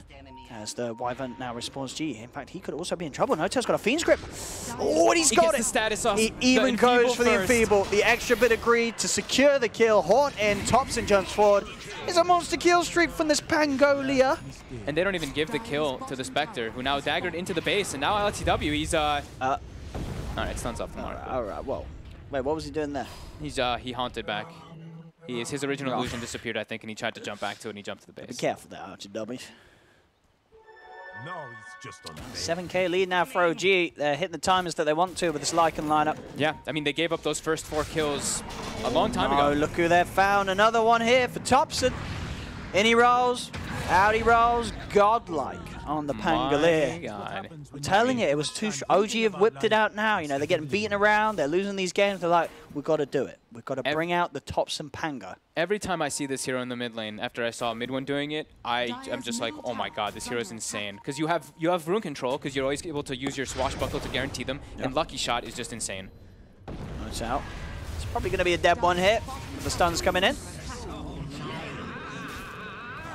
As the Wyvern now respawns G. In fact, he could also be in trouble. Notel's got a Fiend's Grip. Oh, and he's got it. The status off. He even goes for the Enfeeble. The extra bit of greed to secure the kill. Haunt in. Thompson jumps forward. It's a monster kill streak from this Pangolia. And they don't even give the kill to the Spectre, who now daggered into the base. And now LTW, he's... All right, stuns off the mark. All right, whoa. Wait, what was he doing there? He haunted back. His original illusion disappeared, I think, and he tried to jump back to it, and he jumped to the base. Be careful there, Archie dummies. No, it's just on 7K lead now for OG. They're hitting the timers that they want to with this Lycan lineup. Yeah, I mean, they gave up those first 4 kills a long time ago. Oh, look who they've found. Another one here for Thompson. In he rolls, out he rolls, godlike on the Pangolier. I'm telling you, it was too OG have whipped it out now. You know, they're getting beaten around, they're losing these games. They're like, we've got to do it. We've got to bring out the Thompson Pango. Every time I see this hero in the mid lane, after I saw Midwin doing it, I'm just like, oh my god, this hero is insane. Because you have rune control, because you're always able to use your swashbuckle to guarantee them, and Lucky Shot is just insane. It's out. Probably going to be a dead one here with the stuns coming in.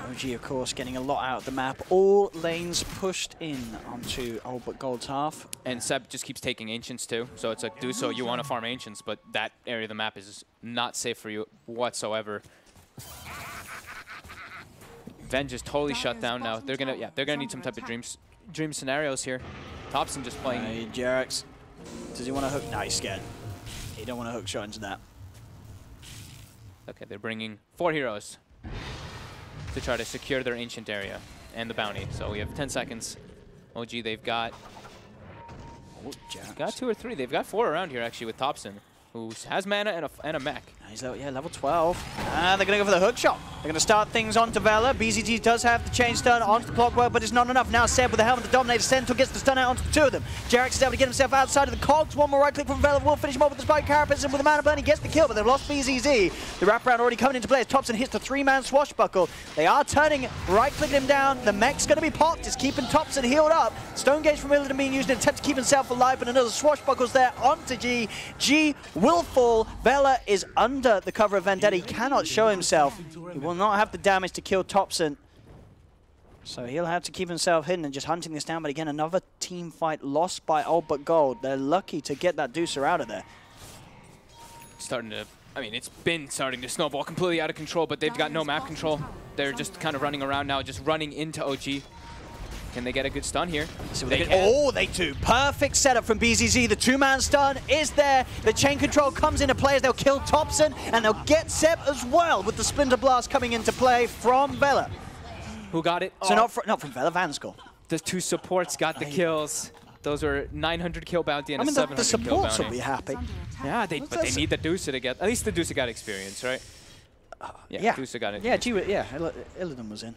OG, of course, getting a lot out of the map. All lanes pushed in onto Old But Gold's half. And Seb just keeps taking Ancients too. So it's like, do so, you want to farm Ancients, but that area of the map is not safe for you whatsoever. Ven just totally shut down now. They're gonna need some type of dream scenarios here. Topson just playing. Hey, Gerak. Does he want to hook? No, he's scared. He don't want to hook shot into that. Okay, they're bringing 4 heroes to try to secure their ancient area and the bounty. So we have 10 seconds. OG, they've got 2 or 3. They've got 4 around here actually with Topson, who has mana and a mech. He's level 12. They're going to go for the hook shot. They're going to start things onto Vela. BZT does have the chain stun onto the Clockwork, but it's not enough. Now Seb with the helmet, the Dominator, Centaur gets the stun out onto the 2 of them. Gerak is able to get himself outside of the Cogs. One more right click from Vela will finish him off with the Spike Carapace, and with the mana burn, he gets the kill, but they've lost BZZ. The wraparound already coming into play as Topson hits the 3-man swashbuckle. They are turning, right-clicking him down. The mech's going to be popped. It's keeping Topson healed up. Stone Gauge from Illidan being used in an attempt to keep himself alive, but another swashbuckle's there onto G. G will fall. Vela is under the cover of Vendetta. He cannot show himself. He will not have the damage to kill Topson. So he'll have to keep himself hidden and just hunting this down. But again, another team fight lost by Old But Gold. They're lucky to get that Medusa out of there. It's been starting to snowball completely out of control, but they've got no map control. They're just kind of running around now, just running into OG. Can they get a good stun here? They do. Perfect setup from BZZ. The 2-man stun is there. The chain control comes into play as they'll kill Topson, and they'll get Seb as well with the Splinter Blast coming into play from Vela. Who got it? So not from Vela, Vanskol. The 2 supports got the kills. Those were 900 kill bounty and a 700 the kill supports bounty. will be happy. Yeah, but they need the Medusa to get. At least the Medusa got experience, right? Yeah. Medusa got it. Yeah, Illidan was in.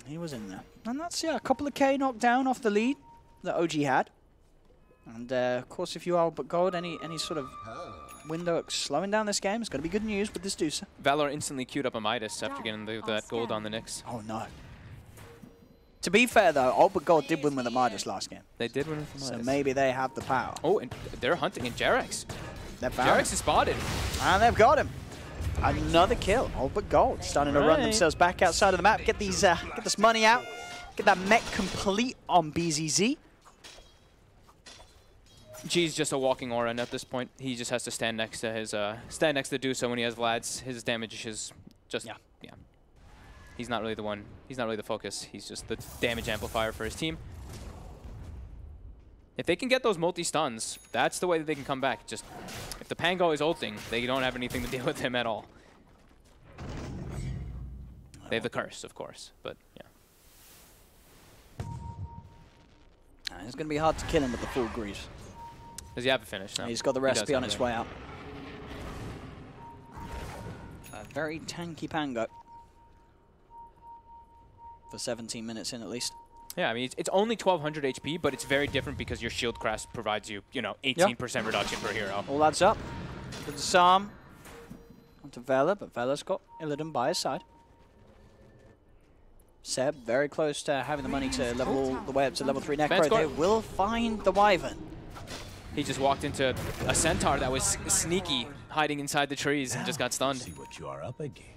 He was in there. And that's, a couple of K knocked down off the lead that OG had. And, of course, if you are But Gold, any sort of window slowing down this game is going to be good news with this Medusa. Valor instantly queued up a Midas after getting that gold on the Nyx. Oh, no. To be fair, though, Old But Gold did win with the Midas last game. They did win with the Midas. So maybe they have the power. Oh, and they're hunting in Gerak's. Gerak's is spotted. And they've got him. Another kill. Old But Gold starting to run themselves back outside of the map. Get this money out. Get that mech complete on BZZ. G's just a walking aura, and at this point, he just has to stand next to his Medusa when he has Vlad's. His damage is just yeah. He's not really the one. He's not really the focus. He's just the damage amplifier for his team. If they can get those multi-stuns, that's the way that they can come back. Just, if the Pango is ulting, they don't have anything to deal with him at all. They have the curse, of course, but yeah. It's going to be hard to kill him with the full grease. Does he have a finish now? He's got the recipe on its way out. A very tanky Pango. For 17 minutes in, at least. Yeah, I mean, it's only 1200 HP, but it's very different because your shield crest provides you, 18% reduction per hero. All adds up. Good disarm onto Vela, but Vela's got Illidan by his side. Seb very close to having the money to level all the way up to level 3 Necro. They will find the Wyvern. He just walked into a Centaur that was sneaky, hiding inside the trees, and just got stunned. See what you are up against.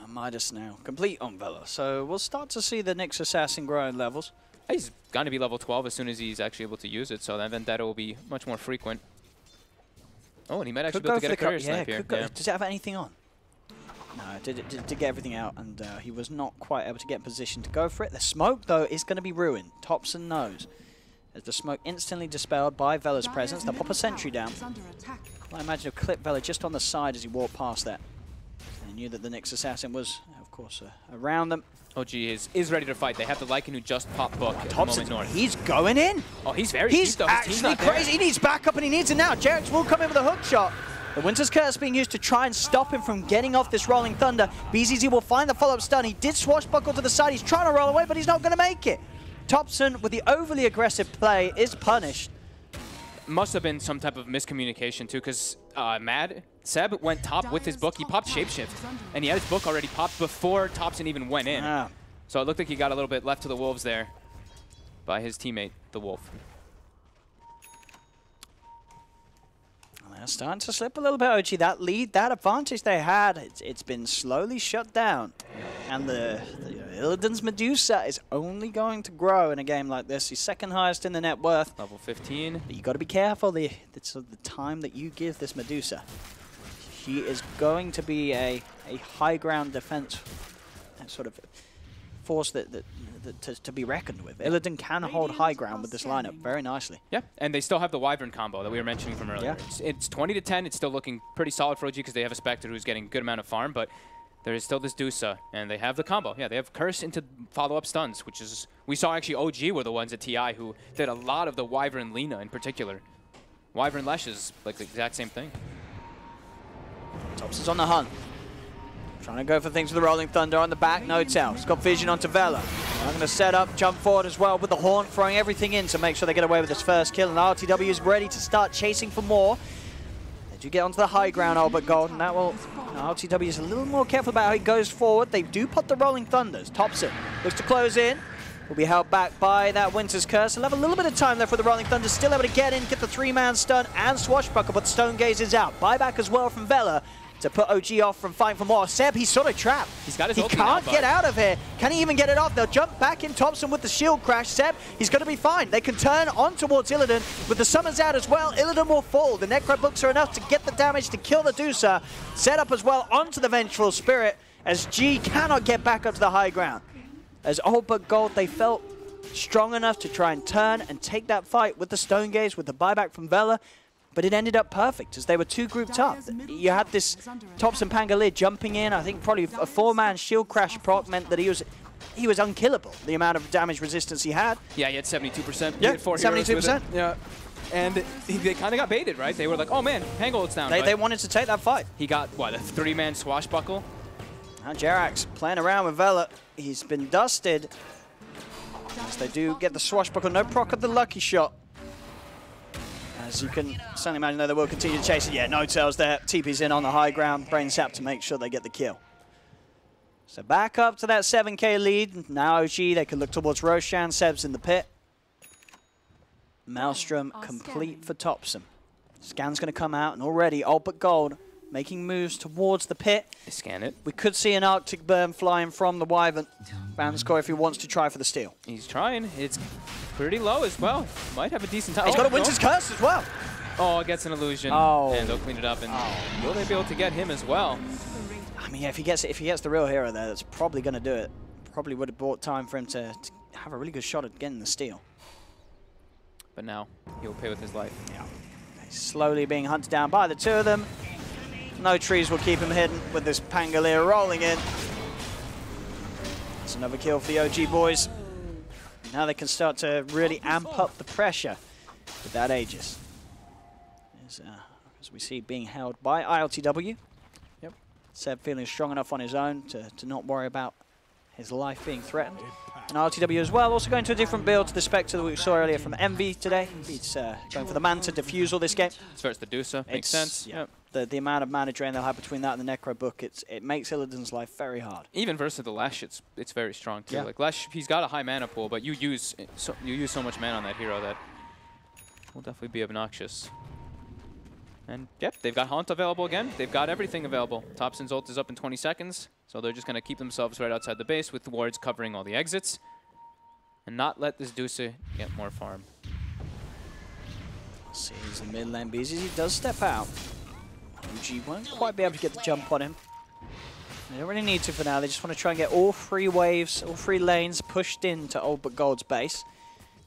Midas now complete on Vela, so we'll start to see the Nyx Assassin grow in levels. He's going to be level 12 as soon as he's actually able to use it, so then Vendetta will be much more frequent. Oh, and he might actually be able to get a career snipe here. Does it have anything on? No, it did get everything out, and he was not quite able to get in position to go for it. The smoke, though, is going to be ruined. Topson knows. As the smoke instantly dispelled by Vela's presence, they'll pop a sentry down. I imagine he'll clip Vela just on the side as he walked past that. They knew that the Nyx Assassin was, of course, around them. OG is ready to fight. They have the Lycan who just popped Book at the moment north. He's going in. Oh, he's very He's deep, though. actually crazy. He needs backup, and he needs it now. Gerak will come in with a hook shot. The Winter's Curse being used to try and stop him from getting off this Rolling Thunder. BZZ will find the follow-up stun. He did swashbuckle to the side. He's trying to roll away, but he's not going to make it. Topson, with the overly aggressive play, is punished. Must have been some type of miscommunication, too, because Seb went top with his book. He popped Shapeshift, and he had his book already popped before Topson even went in. So it looked like he got a little bit left to the Wolves there by his teammate, the Wolf. Starting to slip a little bit, OG. That lead, that advantage they had, it's been slowly shut down. And the Illidan's Medusa is only going to grow in a game like this. He's second highest in the net worth. Level 15. But you got to be careful the time that you give this Medusa. She is going to be a high ground defense sort of force to be reckoned with. Illidan can hold high ground with this lineup very nicely. Yeah, and they still have the Wyvern combo that we were mentioning from earlier. Yeah. It's 20 to 10. It's still looking pretty solid for OG because they have a Spectre who's getting a good amount of farm, but there is still this Dusa, and they have the combo. Yeah, they have Curse into follow-up stuns, which is... We saw actually OG were the ones at TI who did a lot of the Wyvern Lina in particular. Wyvern Lesh is like the exact same thing. Tops is on the hunt. Trying to go for things with the Rolling Thunder on the back. No tell. He's got vision onto Vela. I'm going to set up, jump forward as well with the Horn, throwing everything in to make sure they get away with this first kill. And RTW is ready to start chasing for more. They do get onto the high ground, Albert Gold, and that will... RTW is a little more careful about how he goes forward. They do put the Rolling Thunders. Thompson looks to close in. Will be held back by that Winter's Curse. They'll have a little bit of time there for the Rolling Thunder. Still able to get in, get the 3-man stun and Swashbuckle, but Stone Gaze is out. Buyback as well from Vela to put OG off from fighting for more. Seb, he's sort of trapped. He's got his He ulti can't now, get out of here. Can he even get it off? They'll jump back in Thompson with the shield crash. Seb, he's going to be fine. They can turn on towards Illidan. With the summons out as well, Illidan will fall. The Necro Books are enough to get the damage to kill the Dusa. Set up as well onto the Vengeful Spirit as G cannot get back up to the high ground. As Old But Gold, they felt strong enough to try and turn and take that fight with the Stone Gaze, with the buyback from Vela. But it ended up perfect as they were two grouped up. You had this Thompson Pangolier jumping in. I think probably a 4-man shield crash proc meant that he was unkillable, the amount of damage resistance he had. Yeah, he had 72%. Yeah, 72%. Yeah. And they kind of got baited, right? They were like, oh man, Pangolier's down. They wanted to take that fight. He got, what, a 3-man swashbuckle? Now Gerak's playing around with Vela. He's been dusted. As they do get the swashbuckle, no proc of the lucky shot. As you can certainly imagine, though, they will continue to chase it. Yeah, no tails there. TP's in on the high ground. Brain sap to make sure they get the kill. So back up to that 7k lead. Now OG, they can look towards Roshan. Seb's in the pit. Maelstrom complete for Thompson. Scan's going to come out, and already Old But Gold making moves towards the pit. They scan it. We could see an Arctic Burn flying from the Wyvern. Vanskor if he wants to try for the steal. He's trying. It's pretty low as well. Might have a decent time. He's got a Winter's Curse as well. Oh, it gets an illusion. Oh. And they'll clean it up. And will they be able to get him as well? I mean, yeah, if he gets the real hero there, that's probably going to do it. Probably would have bought time for him to have a really good shot at getting the steal. But now he'll pay with his life. Yeah. He's slowly being hunted down by the two of them. No trees will keep him hidden with this Pangolier rolling in. It's another kill for the OG boys. Now they can start to really amp up the pressure with that Aegis. As we see being held by ILTW. Yep. Seb feeling strong enough on his own to not worry about his life being threatened. And RTW as well, also going to a different build to the Spectre that we saw earlier from Envy today. He's going for the Manta Diffusal this game. So it's the Dusa, makes sense. Yeah. The amount of mana drain they'll have between that and the Necro Book, it makes Illidan's life very hard. Even versus the Lesh, it's very strong too. Yeah. Like Lesh, he's got a high mana pool, but you use so much mana on that hero that will definitely be obnoxious. And yep, they've got Haunt available again. They've got everything available. Thompson's ult is up in 20 seconds, so they're just going to keep themselves right outside the base with the wards covering all the exits and not let this Dusa get more farm. Sees the mid lane Beezy. He does step out. OG won't quite be able to get the jump on him. They don't really need to for now. They just want to try and get all 3 waves, all 3 lanes pushed into Old But Gold's base.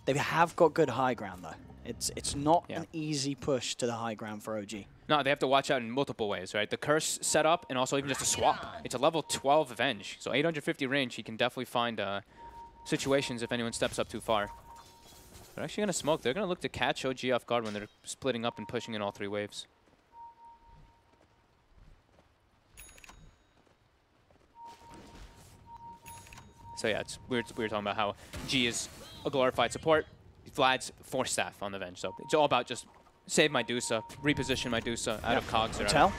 They have got good high ground though. It's not an easy push to the high ground for OG. No, they have to watch out in multiple ways, right? The curse setup and also even just a swap. It's a level 12 Avenge, so 850 range. He can definitely find situations if anyone steps up too far. They're actually going to smoke. They're going to look to catch OG off guard when they're splitting up and pushing in all 3 waves. So yeah, we were talking about how G is a glorified support. Vlad's Force Staff on the Venge, so it's all about just save Medusa, reposition Medusa out of Cogs or out of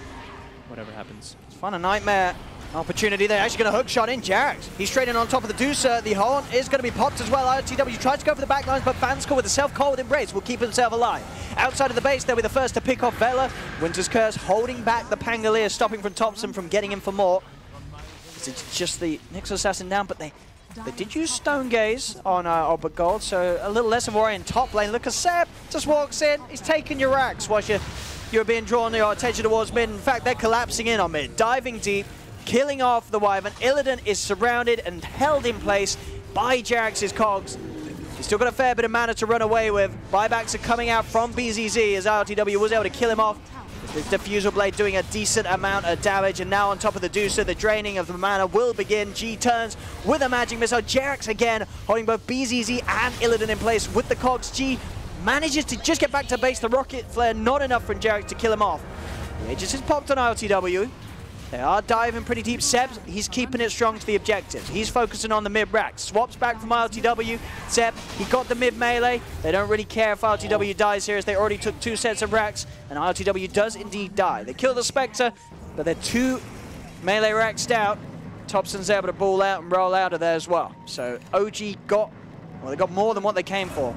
whatever happens. It's fun a nightmare. Opportunity there, actually going to hook shot in. Gerak, he's trading on top of the Medusa. The horn is going to be popped as well. ILTW tries to go for the backlines, but Vanskor with a self-cold embrace will keep himself alive. Outside of the base, they'll be the first to pick off Vela. Winter's Curse holding back the Pangolier, stopping from Thompson from getting in for more. It's just the Nyx Assassin down, but they did use Stone Gaze on Albert Gold, so a little less of a worry in top lane. Look at Seb, just walks in, he's taking your racks whilst you're being drawn your attention towards mid. In fact, they're collapsing in on mid, diving deep, killing off the Wyvern. Illidan is surrounded and held in place by Jerax's Cogs. He's still got a fair bit of mana to run away with. Buybacks are coming out from BZZ as RTW was able to kill him off. The Diffusal Blade doing a decent amount of damage, and now on top of the Medusa, the draining of the mana will begin. G turns with a magic missile. Jerax again holding both BZZ and Illidan in place with the Cogs. G manages to just get back to base. The rocket flare not enough from Gerak to kill him off. The Aegis is popped on ILTW. They are diving pretty deep. Seb, he's keeping it strong to the objectives. He's focusing on the mid rack. Swaps back from ILTW. Seb, he got the mid melee. They don't really care if ILTW dies here, as they already took 2 sets of racks, and ILTW does indeed die. They kill the Spectre, but they're 2 melee racks out. Thompson's able to ball out and roll out of there as well. So OG got, well, they got more than what they came for.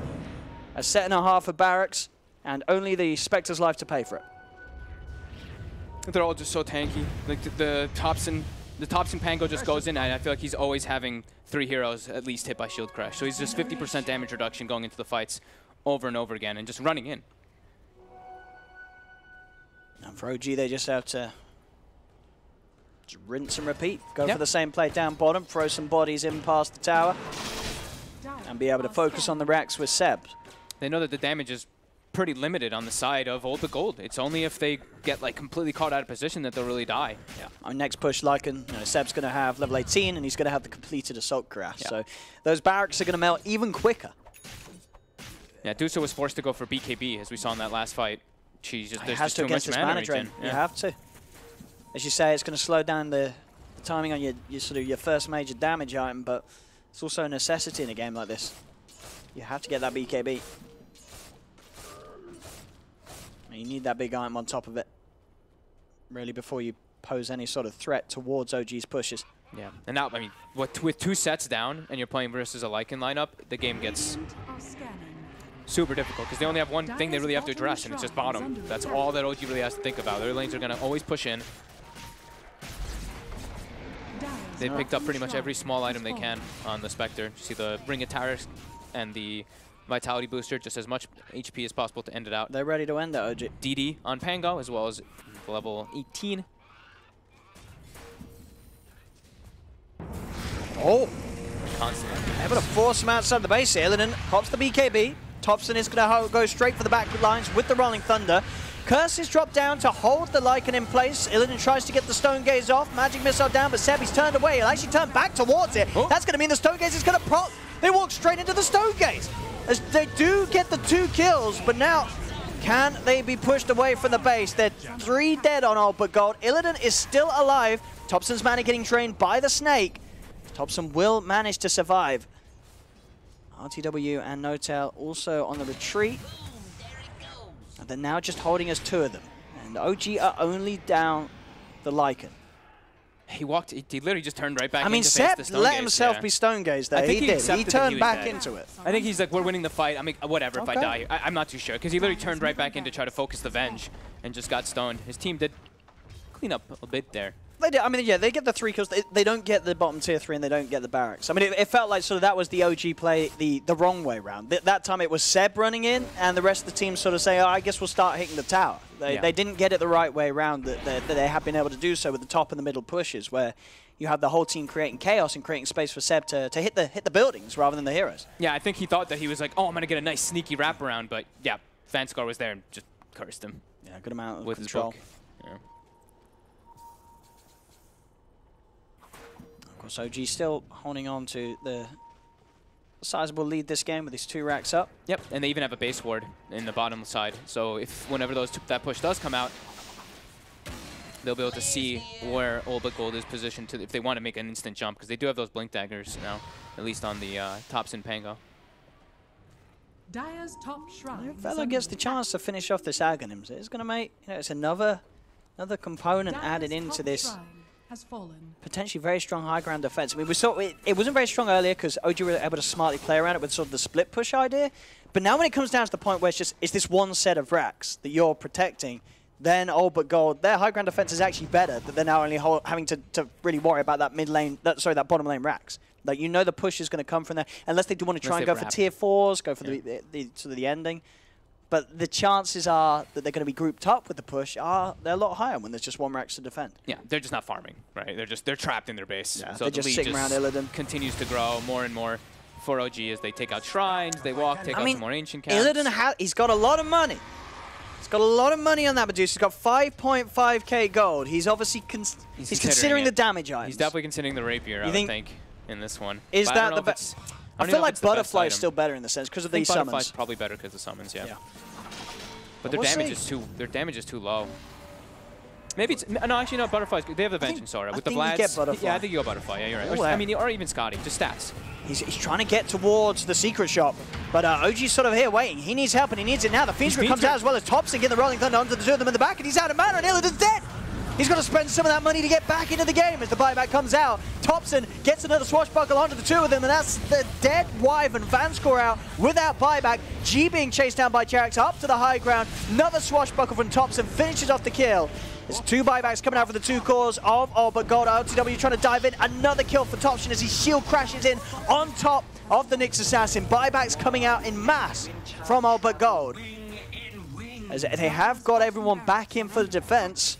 A set and a half of barracks, and only the Spectre's life to pay for it. They're all just so tanky. Like the Thompson Pango just goes in, and I feel like he's always having 3 heroes at least hit by shield crash. So he's just 50% damage reduction going into the fights over and over again and just running in. And for OG, they just have to just rinse and repeat. Go for the same play down bottom, throw some bodies in past the tower, and be able to focus on the racks with Seb. They know that the damage is pretty limited on the side of Old but Gold. It's only if they get like completely caught out of position that they'll really die. Yeah. Our next push, Lycan, Seb's going to have level 18 and he's going to have the completed Assault Crash. Yeah. So those barracks are going to melt even quicker. Yeah, Dusa was forced to go for BKB as we saw in that last fight. There's just too much mana drain. You have to. As you say, it's going to slow down the timing on your first major damage item, but it's also a necessity in a game like this. You have to get that BKB. You need that big item on top of it, really, before you pose any sort of threat towards OG's pushes. Yeah, and now, I mean, with 2 sets down and you're playing versus a Lycan lineup, the game gets super difficult because they only have one thing they really have to address, and it's just bottom. That's all that OG really has to think about. Their lanes are going to always push in. They picked up pretty much every small item they can on the Spectre. You see the Ring of Tyrus and the Vitality Booster, just as much HP as possible to end it out. They're ready to end it, OG. DD on Pango, as well as level 18. Oh! Constantly. Able to force him outside the base here. Illidan pops the BKB. Thompson is going to go straight for the back lines with the Rolling Thunder. Curse is dropped down to hold the Lycan in place. Illidan tries to get the Stone Gaze off. Magic Missile down, but Seb, he's turned away. He'll actually turn back towards it. Oh. That's going to mean the Stone Gaze is going to prop. They walk straight into the Stone Gaze. As they do get the 2 kills, but now can they be pushed away from the base? They're 3 dead on Old but Gold. Illidan is still alive. Thompson's mana getting drained by the Snake. Thompson will manage to survive. RTW and Notel also on the retreat. And they're now just holding us 2 of them. And OG are only down the Lycan. He literally just turned right back into Seb the Stone let Gaze himself be Stone Gazed there. He did. He turned back into it. I think he's like, we're winning the fight. I mean, whatever, if I die. I'm not too sure, because he literally turned right back in to try to focus the Venge and just got stoned. His team did clean up a bit there. They did. I mean, yeah, they get the 3 kills. They don't get the bottom tier 3 and they don't get the barracks. I mean, it felt like sort of that was the OG play the wrong way round. That time it was Seb running in and the rest of the team sort of say, oh, I guess we'll start hitting the tower. They didn't get it the right way around that they have been able to do so with the top and the middle pushes, where you have the whole team creating chaos and creating space for Seb to hit the buildings rather than the heroes. Yeah, I think he thought that he was like, oh, I'm going to get a nice sneaky wraparound, but yeah, Vanskor was there and just cursed him. Yeah, good amount of with control. His book. Yeah. Of course, OG still holding on to the sizable lead this game with these 2 racks up. Yep, and they even have a base ward in the bottom side. So whenever that push does come out, they'll be able to see where Old but Gold is positioned if they want to make an instant jump, because they do have those Blink Daggers now, at least on the Thompson Pango. Dire's top shrine. Vela gets the chance to finish off this Aghanim. It's going to make, it's another component added into this has fallen. Potentially very strong high ground defense. I mean, we saw it wasn't very strong earlier because OG were able to smartly play around it with sort of the split push idea. But now when it comes down to the point where it's this one set of racks that you're protecting, then All But Gold, their high ground defense is actually better. That they're now only having to really worry about that mid lane, that bottom lane racks. Like, you know the push is going to come from there, unless they do want to try and go for tier 4s, go for the ending. But the chances are that they're going to be grouped up with the push they're a lot higher when there's just one racks to defend. Yeah, they're just not farming, right? They're trapped in their base. Yeah, so they're just sitting around Illidan. Continues to grow more and more for OG as they take out shrines, they walk, take out some more ancient camps. Illidan, he's got a lot of money. He's got a lot of money on that Medusa. He's got 5.5k gold. He's obviously he's considering the damage items. He's definitely considering the rapier, I think, in this one. Is that the best? I feel like Butterfly is still better in the sense because of these summons. Butterfly's probably better because of summons, yeah. But their damage is too low. Maybe it's no, actually no. Butterflies. They have the vengeance aura with the Vlads. Get Butterfly. Yeah, I think you go Butterfly. Yeah, you're right. I mean, or even Scotty, just stats. He's trying to get towards the secret shop, but OG's sort of here waiting. He needs help and he needs it now. The Fiend's Grip comes out as well as Thompson getting the Rolling Thunder onto the two of them in the back, and he's out of mana, and Illidan's dead. He's got to spend some of that money to get back into the game as the buyback comes out. Thompson gets another swashbuckle onto the two of them, and that's the dead Wyvern. Vanscore out without buyback. G being chased down by Gerak up to the high ground. Another swashbuckle from Thompson finishes off the kill. There's two buybacks coming out for the two cores of All But Gold. LTW trying to dive in. Another kill for Thompson as his shield crashes in on top of the Nyx Assassin. Buybacks coming out in mass from All But Gold. As they have got everyone back in for the defense.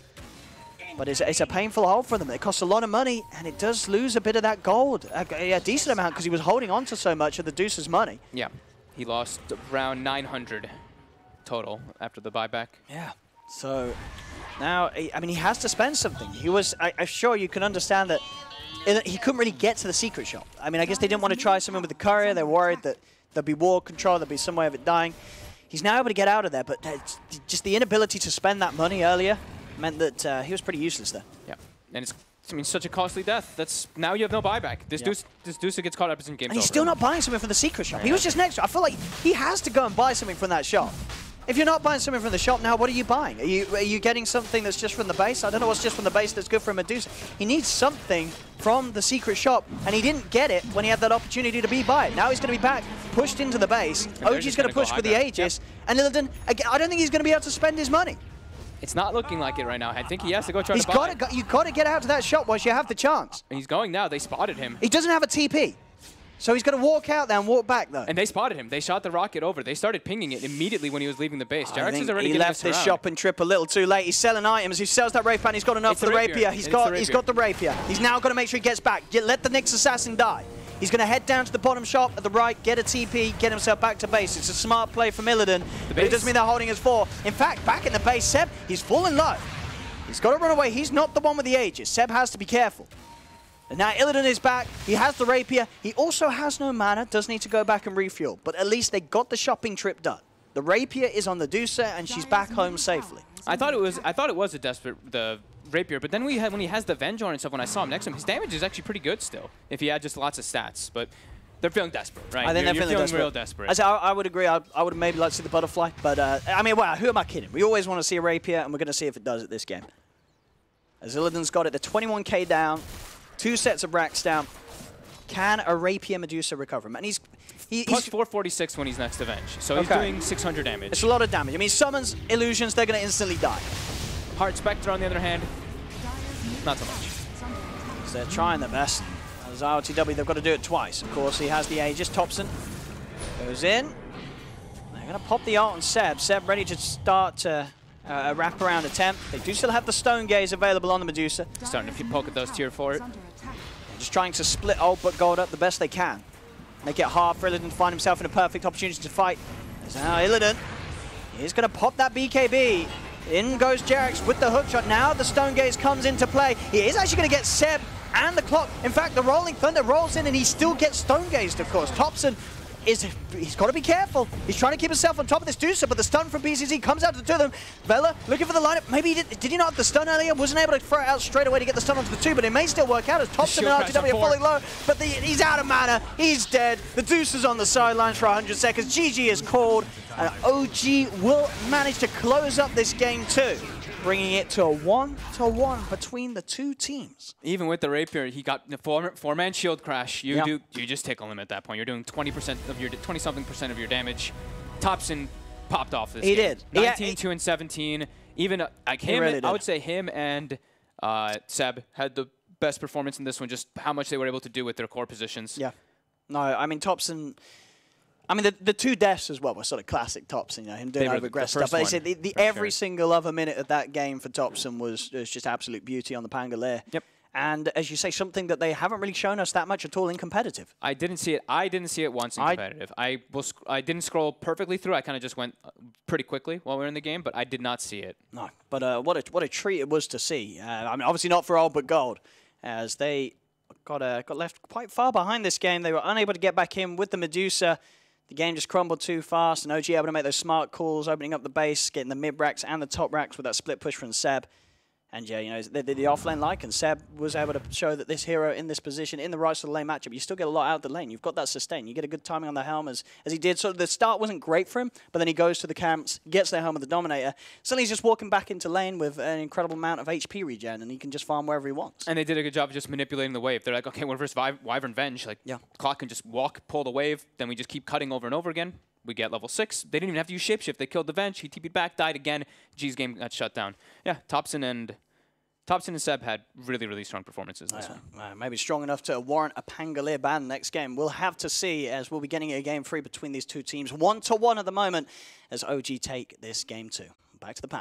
But it's a painful hold for them. It costs a lot of money, and it does lose a bit of that gold. A decent amount, because he was holding on to so much of the Deuce's money. Yeah, he lost around 900 total after the buyback. Yeah, so now, I mean, he has to spend something. He was, I'm sure you can understand that he couldn't really get to the secret shop. I mean, I guess they didn't want to try something with the courier. They're worried that there'll be war control, there'll be some way of it dying. He's now able to get out of there, but just the inability to spend that money earlier meant that he was pretty useless there. Yeah, and it's such a costly death. That's now you have no buyback. This Deuce gets caught up in games. And he's still not buying something from the secret shop. He was just next to it. I feel like he has to go and buy something from that shop. If you're not buying something from the shop now, what are you buying? Are you getting something that's just from the base? I don't know what's just from the base that's good for Medusa. He needs something from the secret shop, and he didn't get it when he had that opportunity to buy it. Now he's going to be back, pushed into the base. OG's going to push with the Aegis, and Illidan, I don't think he's going to be able to spend his money. It's not looking like it right now. I think he has to go try to buy. You've got to get out to that shop whilst you have the chance. And he's going now. They spotted him. He doesn't have a TP. So he's got to walk out there and walk back, though. And they spotted him. They shot the rocket over. They started pinging it immediately when he was leaving the base. Gerak is already he left this shopping trip a little too late. He's selling items. He sells that Wraith Band. He's got enough for the rapier. He's got the rapier. He's now got to make sure he gets back. Let the Nyx Assassin die. He's going to head down to the bottom shop at the right, get a TP, get himself back to base. It's a smart play from Illidan, but it doesn't mean they're holding his 4. In fact, back in the base, Seb, he's falling low. He's got to run away. He's not the one with the Aegis. Seb has to be careful. And now Illidan is back. He has the rapier. He also has no mana. Does need to go back and refuel. But at least they got the shopping trip done. The rapier is on the Medusa, and she's back home safely. I thought it was a desperate rapier, but then when he has the Venge on and stuff, when I saw him next to him, his damage is actually pretty good still. If he had just lots of stats, but they're feeling desperate, right? I think they're feeling real desperate. I would agree. I would maybe like to see the butterfly, but I mean, well, who am I kidding? We always want to see a rapier, and we're going to see if it does it this game. As Illidan's got it, the 21k down, 2 sets of racks down. Can a rapier Medusa recover him? And he's plus 446 when he's next to Venge, so he's doing 600 damage. It's a lot of damage. I mean, summons, illusions, they're going to instantly die. Heart Spectre, on the other hand, not so much. So they're trying their best. As RTW, they've got to do it twice. Of course, he has the Aegis. Thompson goes in. They're going to pop the ult on Seb. Seb ready to start a wraparound attempt. They do still have the Stone Gaze available on the Medusa. Starting to poke at those tier 4. They're just trying to split All But Gold up the best they can. Make it hard for Illidan to find himself in a perfect opportunity to fight. As now Illidan is going to pop that BKB. In goes Gerak with the hookshot. Now the Stone Gaze comes into play. He is actually going to get Seb and the clock. In fact, the Rolling Thunder rolls in and he still gets Stone Gazed, of course. Thompson he's got to be careful. He's trying to keep himself on top of this Medusa, but the stun from BCZ comes out to the two of them. Vela looking for the lineup. Maybe did he not have the stun earlier? Wasn't able to throw it out straight away to get the stun onto the 2, but it may still work out as Thompson and RTW are falling low. But he's out of mana. He's dead. The Medusa's on the sidelines for 100 seconds. GG is called. And OG will manage to close up this game too. bringing it to a 1-1 between the two teams. Even with the rapier, he got the four-man shield crash. You just tickle him at that point. You're doing 20% of your 20-something% of your damage. Thompson popped off this. He game. did. 19, 2, and 17. Even like him, really I would say him and Seb had the best performance in this one. Just how much they were able to do with their core positions. Yeah. No, I mean Thompson. I mean the two deaths as well were sort of classic Thompson. You know, him doing overaggressive stuff. But I said every single other minute of that game for Thompson was just absolute beauty on the Pangolier. Yep. And as you say, something that they haven't really shown us that much at all in competitive. I didn't see it. I didn't see it once in competitive. I didn't scroll perfectly through. I kind of just went pretty quickly while we were in the game, but I did not see it. No, but what a treat it was to see. I mean, obviously not for all but gold, as they got left quite far behind this game. They were unable to get back in with the Medusa. The game just crumbled too fast, and OG able to make those smart calls, opening up the base, getting the mid racks and the top racks with that split push from Seb. And yeah, you know, the offlane like, and Seb was able to show that this hero in this position, in the right side of the lane matchup, you still get a lot out of the lane. You've got that sustain. You get a good timing on the Helmers, as he did. So the start wasn't great for him, but then he goes to the camps, gets the helm of the Dominator. Suddenly he's just walking back into lane with an incredible amount of HP regen, and he can just farm wherever he wants. And they did a good job of just manipulating the wave. They're like, okay, we're versus Wyvern Venge. Like, Clock can just walk, pull the wave, then we just keep cutting over and over again. We get level 6. They didn't even have to use Shapeshift. They killed the Venge. He TP'd back, died again. G's game got shut down. Yeah, Thompson and Seb had really, really strong performances in this one. Maybe strong enough to warrant a Pangolier ban next game. We'll have to see, as we'll be getting a game 3 between these two teams. 1-1 at the moment as OG take this game 2. Back to the panel.